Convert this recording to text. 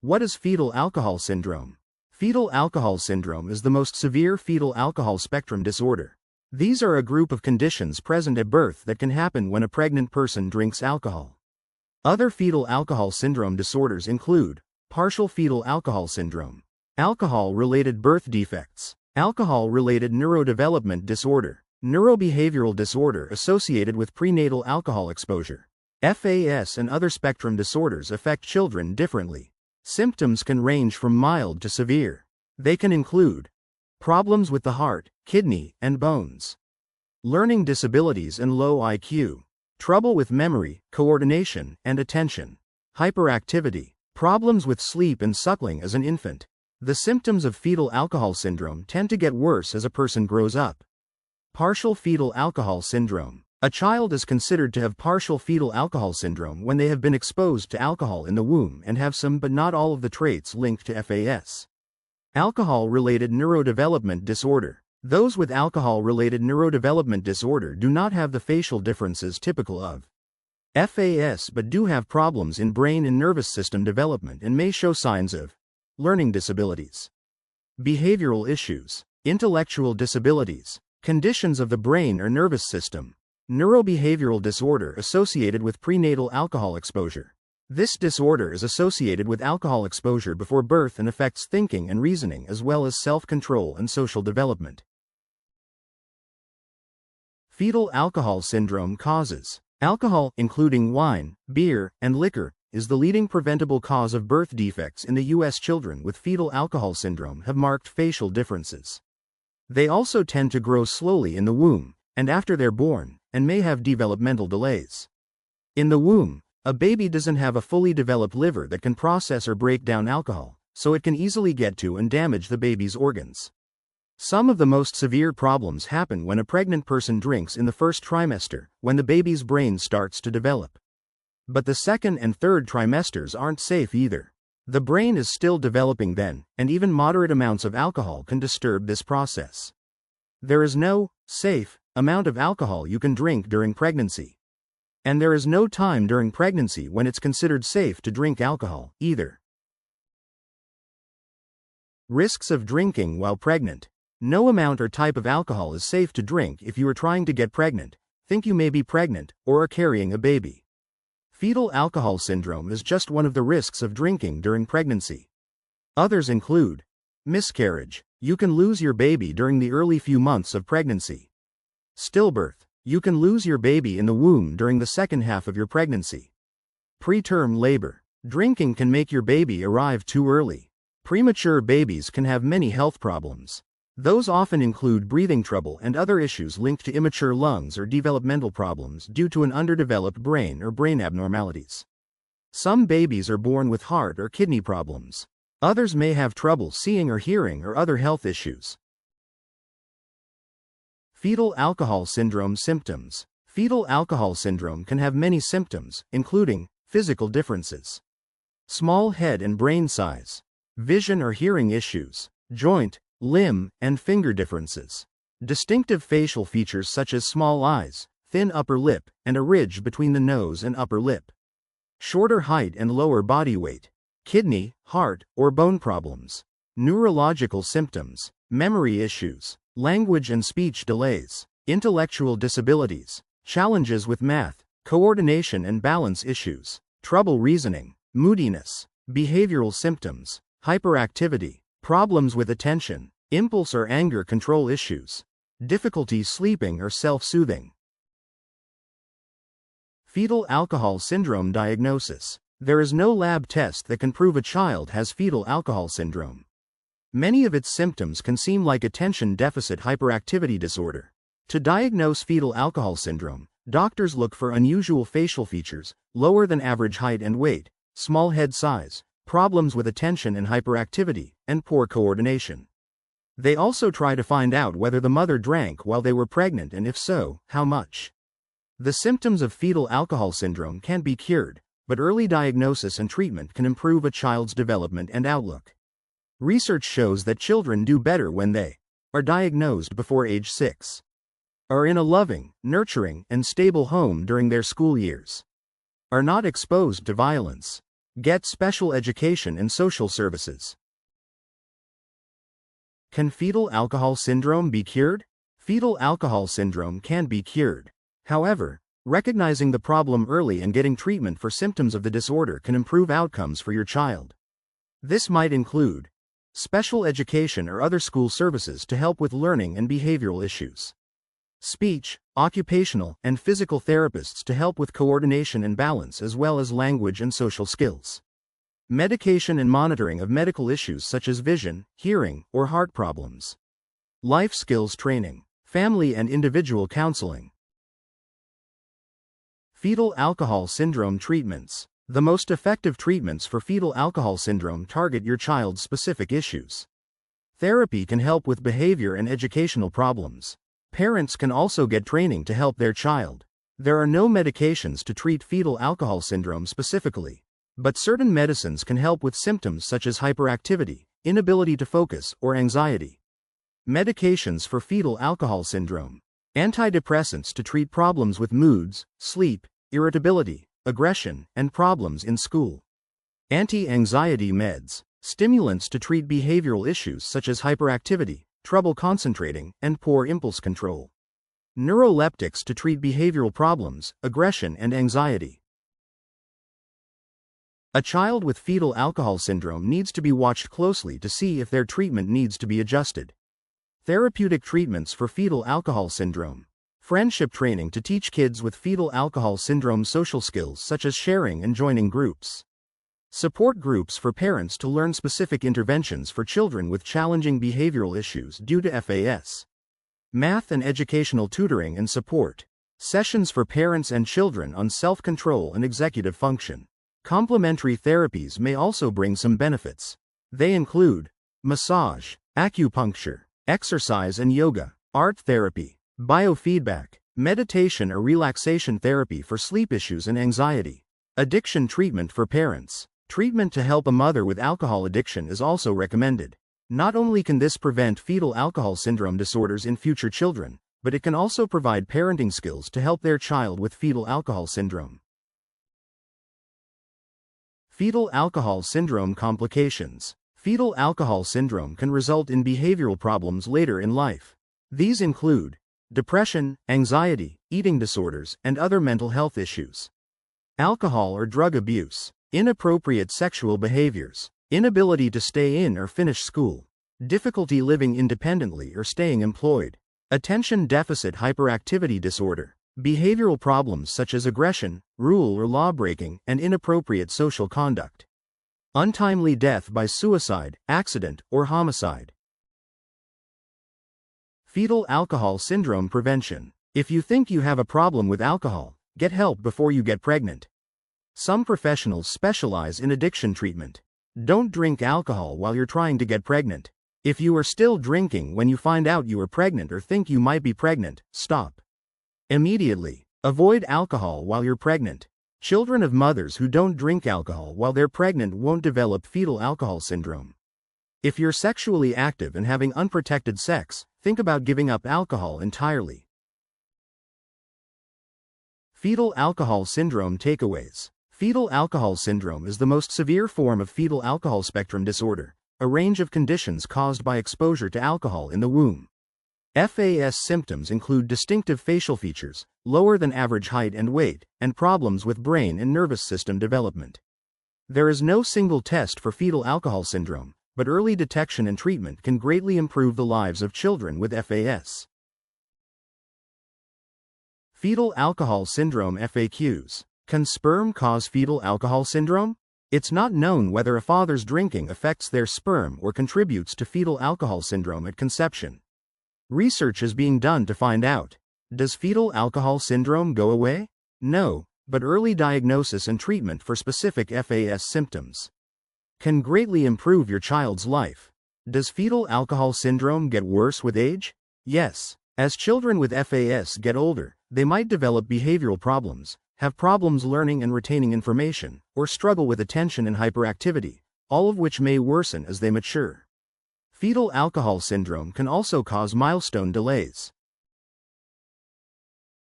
What is fetal alcohol syndrome? Fetal alcohol syndrome is the most severe fetal alcohol spectrum disorder. These are a group of conditions present at birth that can happen when a pregnant person drinks alcohol. Other fetal alcohol syndrome disorders include partial fetal alcohol syndrome, alcohol-related birth defects, alcohol-related neurodevelopment disorder, neurobehavioral disorder associated with prenatal alcohol exposure. FAS and other spectrum disorders affect children differently. Symptoms can range from mild to severe. They can include problems with the heart, kidney, and bones, learning disabilities and low IQ, trouble with memory, coordination, and attention, hyperactivity, problems with sleep and suckling as an infant. The symptoms of fetal alcohol syndrome tend to get worse as a person grows up. Partial fetal alcohol syndrome. A child is considered to have partial fetal alcohol syndrome when they have been exposed to alcohol in the womb and have some but not all of the traits linked to FAS. Alcohol-related neurodevelopment disorder. Those with alcohol-related neurodevelopment disorder do not have the facial differences typical of FAS but do have problems in brain and nervous system development and may show signs of learning disabilities, behavioral issues, intellectual disabilities, conditions of the brain or nervous system, neurobehavioral disorder associated with prenatal alcohol exposure. This disorder is associated with alcohol exposure before birth and affects thinking and reasoning as well as self-control and social development. Fetal alcohol syndrome causes. Alcohol, including wine, beer, and liquor, is the leading preventable cause of birth defects in the U.S. Children with fetal alcohol syndrome have marked facial differences. They also tend to grow slowly in the womb and after they're born, and may have developmental delays. In the womb, a baby doesn't have a fully developed liver that can process or break down alcohol, so it can easily get to and damage the baby's organs. Some of the most severe problems happen when a pregnant person drinks in the first trimester, when the baby's brain starts to develop. But the second and third trimesters aren't safe either. The brain is still developing then, and even moderate amounts of alcohol can disturb this process. There is no safe amount of alcohol you can drink during pregnancy. And there is no time during pregnancy when it's considered safe to drink alcohol, either. Risks of drinking while pregnant. No amount or type of alcohol is safe to drink if you are trying to get pregnant, think you may be pregnant, or are carrying a baby. Fetal alcohol syndrome is just one of the risks of drinking during pregnancy. Others include miscarriage. You can lose your baby during the early few months of pregnancy. Stillbirth. You can lose your baby in the womb during the second half of your pregnancy. Preterm labor. Drinking can make your baby arrive too early. Premature babies can have many health problems. Those often include breathing trouble and other issues linked to immature lungs or developmental problems due to an underdeveloped brain or brain abnormalities. Some babies are born with heart or kidney problems. Others may have trouble seeing or hearing or other health issues. Fetal alcohol syndrome symptoms. Fetal alcohol syndrome can have many symptoms, including physical differences, small head and brain size, vision or hearing issues, joint, limb, and finger differences, distinctive facial features such as small eyes, thin upper lip, and a ridge between the nose and upper lip, shorter height and lower body weight, kidney, heart, or bone problems, neurological symptoms, memory issues, language and speech delays, intellectual disabilities, challenges with math, coordination and balance issues, trouble reasoning, moodiness, behavioral symptoms, hyperactivity, problems with attention, impulse or anger control issues, difficulty sleeping or self-soothing. Fetal alcohol syndrome diagnosis. There is no lab test that can prove a child has fetal alcohol syndrome. Many of its symptoms can seem like attention deficit hyperactivity disorder. To diagnose fetal alcohol syndrome, doctors look for unusual facial features, lower than average height and weight, small head size, problems with attention and hyperactivity, and poor coordination. They also try to find out whether the mother drank while they were pregnant and if so, how much. The symptoms of fetal alcohol syndrome can't be cured, but early diagnosis and treatment can improve a child's development and outlook. Research shows that children do better when they are diagnosed before age 6, are in a loving, nurturing, and stable home during their school years, are not exposed to violence, Get special education and social services. Can fetal alcohol syndrome be cured? Fetal alcohol syndrome can be cured. However, recognizing the problem early and getting treatment for symptoms of the disorder can improve outcomes for your child. This might include special education or other school services to help with learning and behavioral issues, speech, occupational, and physical therapists to help with coordination and balance as well as language and social skills, medication and monitoring of medical issues such as vision, hearing, or heart problems, life skills training, family and individual counseling. Fetal alcohol syndrome treatments. The most effective treatments for fetal alcohol syndrome target your child's specific issues. Therapy can help with behavior and educational problems. Parents can also get training to help their child. There are no medications to treat fetal alcohol syndrome specifically, but certain medicines can help with symptoms such as hyperactivity, inability to focus, or anxiety. Medications for fetal alcohol syndrome. Antidepressants to treat problems with moods, sleep, irritability, aggression, and problems in school. Anti-anxiety meds. Stimulants to treat behavioral issues such as hyperactivity, trouble concentrating, and poor impulse control. Neuroleptics to treat behavioral problems, aggression, and anxiety. A child with fetal alcohol syndrome needs to be watched closely to see if their treatment needs to be adjusted. Therapeutic treatments for fetal alcohol syndrome. Friendship training to teach kids with fetal alcohol syndrome social skills such as sharing and joining groups. Support groups for parents to learn specific interventions for children with challenging behavioral issues due to FAS. Math and educational tutoring and support. Sessions for parents and children on self-control and executive function. Complementary therapies may also bring some benefits. They include massage, acupuncture, exercise and yoga, art therapy, biofeedback, meditation or relaxation therapy for sleep issues and anxiety. Addiction treatment for parents. Treatment to help a mother with alcohol addiction is also recommended. Not only can this prevent fetal alcohol syndrome disorders in future children, but it can also provide parenting skills to help their child with fetal alcohol syndrome. Fetal alcohol syndrome complications. Fetal alcohol syndrome can result in behavioral problems later in life. These include depression, anxiety, eating disorders, and other mental health issues. Alcohol or drug abuse, inappropriate sexual behaviors, inability to stay in or finish school, difficulty living independently or staying employed, attention deficit hyperactivity disorder, behavioral problems such as aggression, rule or law breaking, and inappropriate social conduct. Untimely death by suicide, accident, or homicide. Fetal alcohol syndrome prevention. If you think you have a problem with alcohol, get help before you get pregnant. Some professionals specialize in addiction treatment. Don't drink alcohol while you're trying to get pregnant. If you are still drinking when you find out you are pregnant or think you might be pregnant, stop immediately. Avoid alcohol while you're pregnant. Children of mothers who don't drink alcohol while they're pregnant won't develop fetal alcohol syndrome. If you're sexually active and having unprotected sex, think about giving up alcohol entirely. Fetal alcohol syndrome takeaways. Fetal alcohol syndrome is the most severe form of fetal alcohol spectrum disorder, a range of conditions caused by exposure to alcohol in the womb. FAS symptoms include distinctive facial features, lower than average height and weight, and problems with brain and nervous system development. There is no single test for fetal alcohol syndrome, but early detection and treatment can greatly improve the lives of children with FAS. Fetal alcohol syndrome FAQs. Can sperm cause fetal alcohol syndrome? It's not known whether a father's drinking affects their sperm or contributes to fetal alcohol syndrome at conception. Research is being done to find out. Does fetal alcohol syndrome go away? No, but early diagnosis and treatment for specific FAS symptoms can greatly improve your child's life. Does fetal alcohol syndrome get worse with age? Yes. As children with FAS get older, they might develop behavioral problems, have problems learning and retaining information, or struggle with attention and hyperactivity, all of which may worsen as they mature. Fetal alcohol syndrome can also cause milestone delays.